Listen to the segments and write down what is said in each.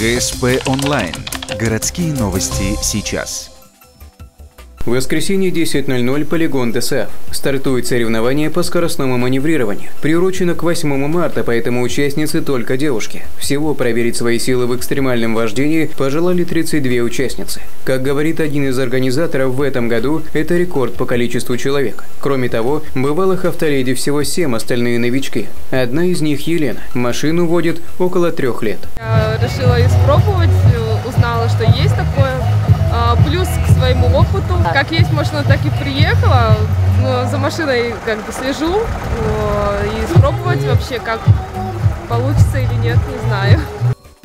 ГСП онлайн. Городские новости сейчас. В воскресенье 10:00 полигон ДСАФ. Стартует соревнование по скоростному маневрированию. Приурочено к 8 марта, поэтому участницы только девушки. Всего проверить свои силы в экстремальном вождении пожелали 32 участницы. Как говорит один из организаторов, в этом году это рекорд по количеству человек. Кроме того, бывалых автоледи всего 7, остальные новички. Одна из них Елена. Машину водит около 3 лет. Я решила испробовать, узнала, что есть такое. Плюс к своему опыту. Как есть машина, так и приехала. Но за машиной как бы слежу. И испробовать вообще, как получится или нет, не знаю.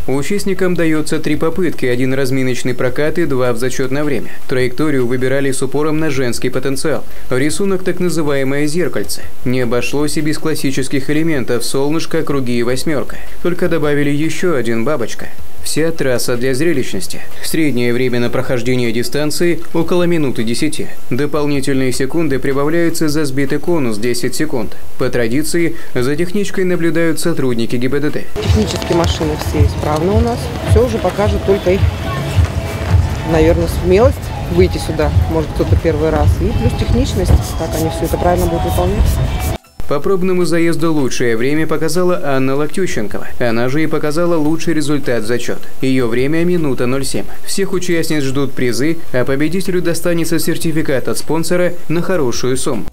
Участникам дается 3 попытки, 1 разминочный прокат и 2 в зачетное время. Траекторию выбирали с упором на женский потенциал. Рисунок так называемое зеркальце. Не обошлось и без классических элементов: солнышко, круги и 8. Только добавили еще 1 бабочка. Вся трасса для зрелищности. Среднее время на прохождение дистанции около минуты 10. Дополнительные секунды прибавляются за сбитый конус 10 секунд. По традиции, за техничкой наблюдают сотрудники ГИБДД. Технические машины все исправны у нас. Все уже покажет только их, наверное, смелость выйти сюда, может кто-то первый раз. И плюс техничность, как они все это правильно будут выполнять. По пробному заезду лучшее время показала Анна Локтющенкова. Она же и показала лучший результат зачет. Ее время минута 07. Всех участниц ждут призы, а победителю достанется сертификат от спонсора на хорошую сумму.